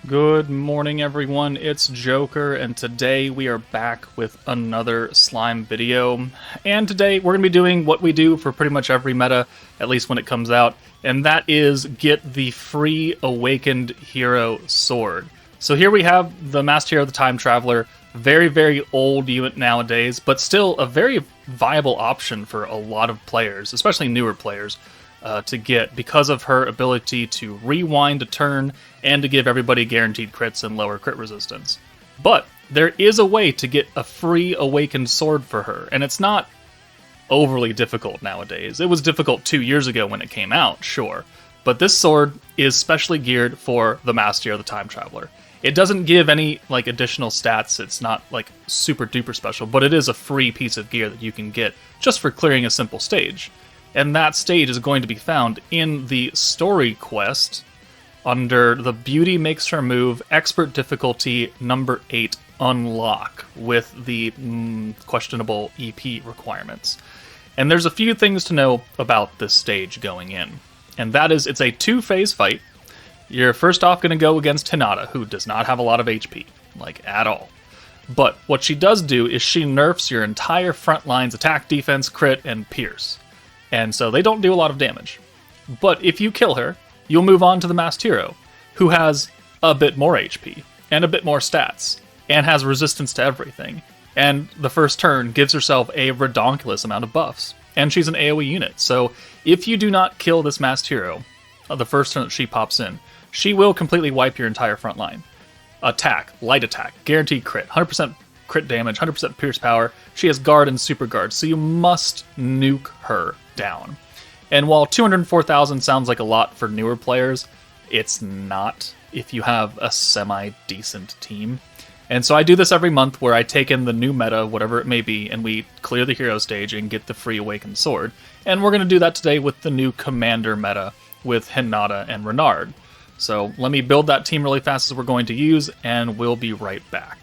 Good morning, everyone. It's Joker, and today we are back with another slime video. And today we're going to be doing what we do for pretty much every meta, at least when it comes out, and that is get the free Awakened Hero Sword. So here we have the Masked Hero, the Time Traveler, very, very old unit nowadays, but still a very viable option for a lot of players, especially newer players. To get because of her ability to rewind a turn and to give everybody guaranteed crits and lower crit resistance. But there is a way to get a free Awakened Sword for her, and it's not overly difficult nowadays. It was difficult 2 years ago when it came out, sure, but this sword is specially geared for the Masked Hero, the Time Traveler. It doesn't give any additional stats. It's not super duper special, but it is a free piece of gear that you can get just for clearing a simple stage. And that stage is going to be found in the story quest under the Beauty Makes Her Move Expert Difficulty number 8 Unlock with the questionable EP requirements. And there's a few things to know about this stage going in. And that is, it's a 2-phase fight. You're first off going to go against Hinata, who does not have a lot of HP, at all. But what she does do is she nerfs your entire front line's attack, defense, crit, and pierce. And so they don't do a lot of damage. But if you kill her, you'll move on to the Masked Hero, who has a bit more HP, and a bit more stats, and has resistance to everything. And the first turn gives herself a redonkulous amount of buffs. And she's an AoE unit, so if you do not kill this Masked Hero, the first turn that she pops in, she will completely wipe your entire front line. Attack, light attack, guaranteed crit, 100% crit damage, 100% pierce power. She has guard and super guard, so you must nuke her down. And while 204,000 sounds like a lot for newer players, it's not if you have a semi-decent team. And so I do this every month where I take in the new meta, whatever it may be, and we clear the hero stage and get the free Awakened Sword. And we're going to do that today with the new Commander meta with Hinata and Renard. So let me build that team really fast as we're going to use, and we'll be right back.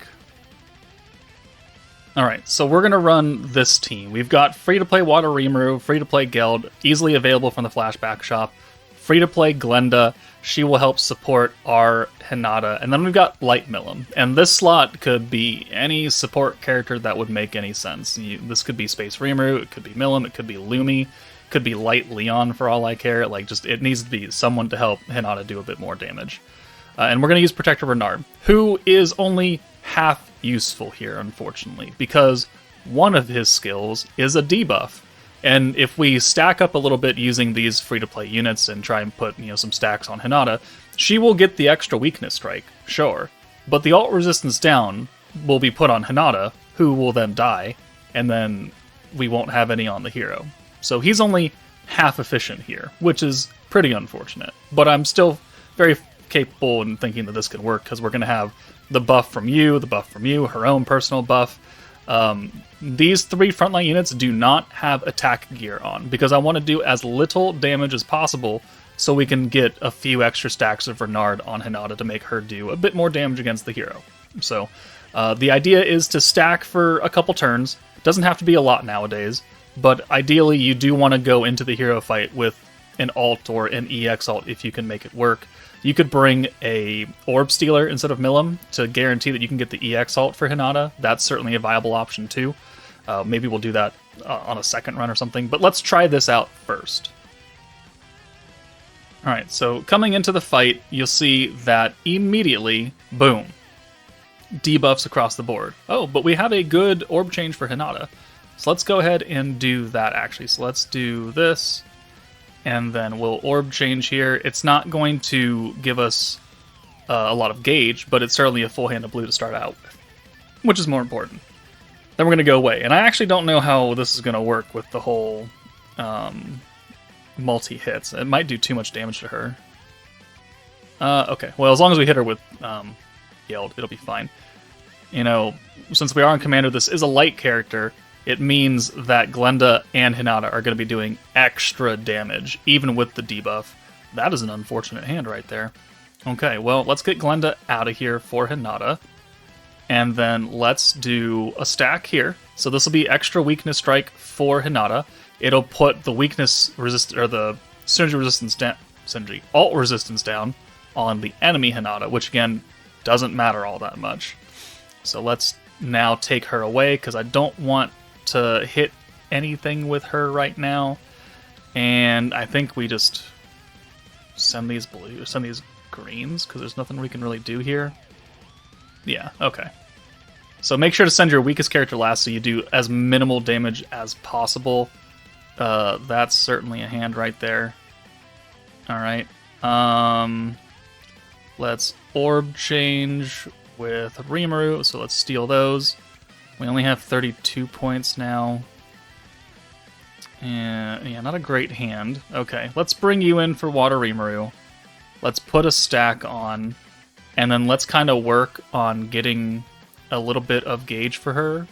Alright, so we're going to run this team. We've got free-to-play Water Rimuru, free-to-play Geld, easily available from the Flashback shop, free-to-play Glenda, she will help support our Hinata, and then we've got Light Milim. And this slot could be any support character that would make any sense. This could be Space Rimuru, it could be Milim, it could be Lumi, it could be Light Leon for all I care. It needs to be someone to help Hinata do a bit more damage. And we're going to use Protector Renard, who is only half useful here, unfortunately, because one of his skills is a debuff. And if we stack up a little bit using these free-to-play units and try and put some stacks on Hinata, she will get the extra weakness strike, sure, but the alt resistance down will be put on Hinata, who will then die, and then we won't have any on the hero. So he's only half efficient here, which is pretty unfortunate, but I'm still very capable in thinking that this could work, because we're going to have the buff from you, her own personal buff. These 3 frontline units do not have attack gear on, because I want to do as little damage as possible so we can get a few extra stacks of Renard on Hinata to make her do a bit more damage against the hero. So the idea is to stack for a couple turns. It doesn't have to be a lot nowadays, but ideally you do want to go into the hero fight with an alt or an EX alt if you can make it work. You could bring a Orb Stealer instead of Milim to guarantee that you can get the EX alt for Hinata. That's certainly a viable option too. Maybe we'll do that on a second run or something, but let's try this out first. Alright, so coming into the fight, you'll see that immediately, boom, debuffs across the board. Oh, but we have a good orb change for Hinata. So let's go ahead and do that actually. So let's do this. And then we'll orb change here. It's not going to give us a lot of gauge, but it's certainly a full hand of blue to start out with, which is more important. Then we're going to go away. And I actually don't know how this is going to work with the whole multi-hits. It might do too much damage to her. Okay, well, as long as we hit her with Geld, it'll be fine. Since we are on Commander, this is a light character. It means that Glenda and Hinata are going to be doing extra damage, even with the debuff. That is an unfortunate hand right there. Okay, well, let's get Glenda out of here for Hinata. And then let's do a stack here. So this will be extra weakness strike for Hinata. It'll put the weakness resist or the synergy resistance down, alt resistance down. on the enemy Hinata, which again doesn't matter all that much. So let's now take her away because I don't want to hit anything with her right now. And I think we just send these blues, send these greens, because there's nothing we can really do here. Yeah, okay. So make sure to send your weakest character last so you do as minimal damage as possible. That's certainly a hand right there. Alright. Let's orb change with Rimuru, so let's steal those. We only have 32 points now. And yeah, not a great hand. Okay, let's bring you in for Water Rimuru. Let's put a stack on, and then let's kind of work on getting a little bit of gauge for her.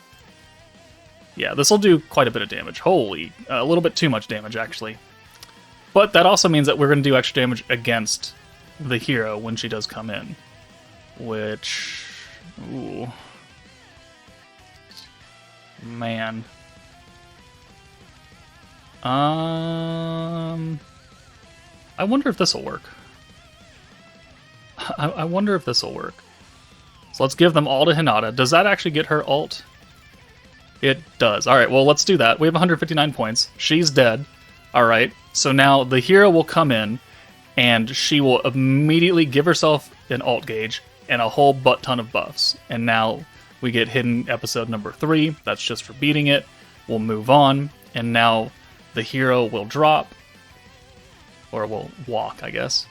Yeah, this will do quite a bit of damage. Holy, a little bit too much damage, actually. But that also means that we're going to do extra damage against the hero when she does come in. Which... ooh. Man. I wonder if this will work. I wonder if this will work. So let's give them all to Hinata. Does that actually get her ult? It does. Alright, well, let's do that. We have 159 points. She's dead. Alright, so now the hero will come in, and she will immediately give herself an ult gauge and a whole butt ton of buffs. And now we get hidden episode number 3. That's just for beating it. We'll move on, and now the hero will drop. Or will walk, I guess.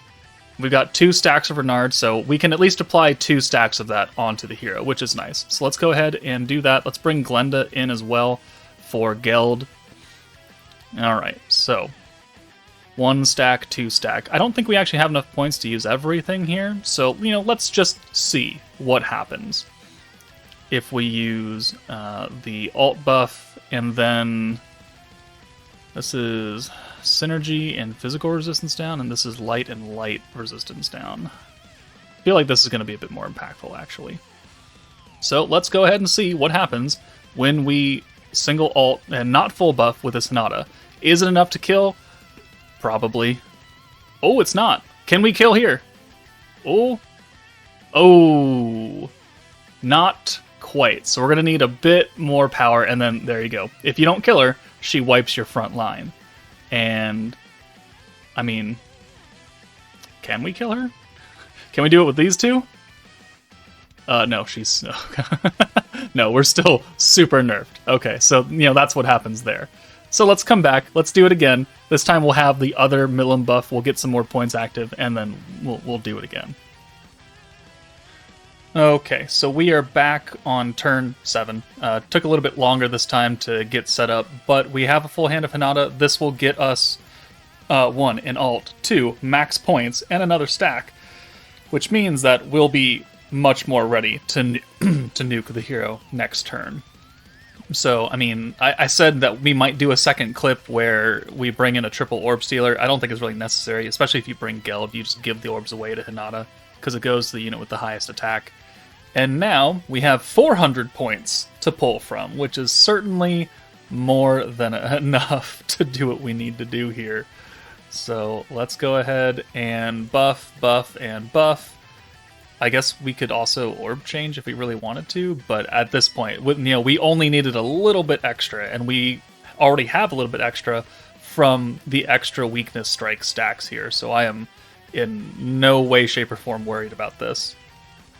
We've got 2 stacks of Renard, so we can at least apply 2 stacks of that onto the hero, which is nice. So let's go ahead and do that. Let's bring Glenda in as well for Geld. Alright, so 1 stack, 2 stack. I don't think we actually have enough points to use everything here, so, you know, let's just see what happens if we use the alt buff, and then this is synergy and physical resistance down, and this is light and light resistance down. I feel like this is going to be a bit more impactful, actually. So let's go ahead and see what happens when we single alt and not full buff with this Hinata. Is it enough to kill? Probably. Oh, it's not. Can we kill here? Oh. Oh. Not quite. So we're going to need a bit more power, and then there you go. If you don't kill her, she wipes your front line. And, I mean, can we kill her? Can we do it with these 2? No, she's... no, we're still super nerfed. Okay, so, you know, that's what happens there. So let's come back. Let's do it again. This time we'll have the other Milim buff. We'll get some more points active, and then we'll do it again. Okay, so we are back on turn 7. Took a little bit longer this time to get set up, but we have a full hand of Hinata. This will get us 1, an ult, 2, max points, and another stack, which means that we'll be much more ready to to nuke the hero next turn. So, I mean, I said that we might do a second clip where we bring in a triple orb stealer. I don't think it's really necessary, especially if you bring Geld. You just give the orbs away to Hinata, because it goes to the unit with the highest attack. And now we have 400 points to pull from, which is certainly more than enough to do what we need to do here. So let's go ahead and buff, buff, and buff. I guess we could also orb change if we really wanted to, but at this point, we only needed a little bit extra, and we already have a little bit extra from the extra weakness strike stacks here, so I am in no way, shape, or form worried about this.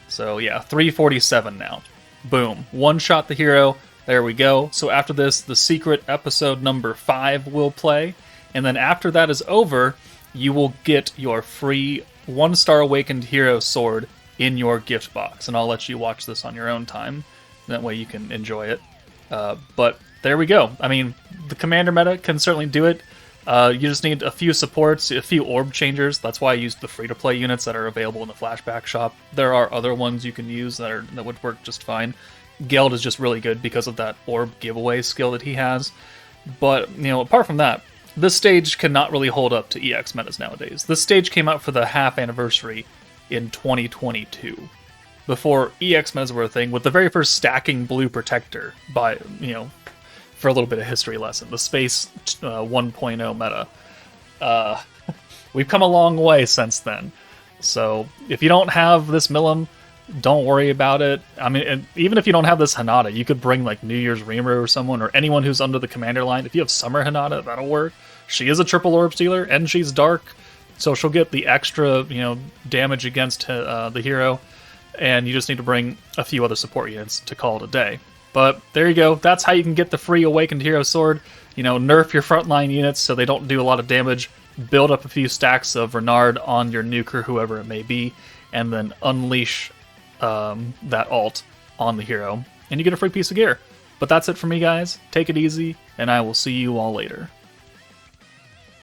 So yeah, 347 now. Boom. One-shot the hero. There we go. So after this, the secret episode number 5 will play, and then after that is over, you will get your free 1-star Awakened Hero sword in your gift box, and I'll let you watch this on your own time. That way you can enjoy it. But there we go. I mean, the commander meta can certainly do it. You just need a few supports, a few orb changers. That's why I used the free-to-play units that are available in the flashback shop. There are other ones you can use that would work just fine. Geld is just really good because of that orb giveaway skill that he has. But, you know, apart from that, this stage cannot really hold up to EX metas nowadays. This stage came out for the half anniversary in 2022, before EX metas were a thing, with the very first stacking blue protector by, you know, for a little bit of history lesson, the Space 1.0 meta. We've come a long way since then. So if you don't have this Milim, don't worry about it. I mean, and even if you don't have this Hinata, you could bring like New Year's Rimuru or someone, or anyone who's under the commander line. If you have Summer Hinata, that'll work. She is a triple orb stealer, and she's dark, so she'll get the extra, damage against the hero, and you just need to bring a few other support units to call it a day. But there you go. That's how you can get the free Awakened Hero Sword. Nerf your frontline units so they don't do a lot of damage. Build up a few stacks of Renard on your nuker, whoever it may be, and then unleash that ult on the hero, and you get a free piece of gear. But that's it for me, guys. Take it easy, and I will see you all later.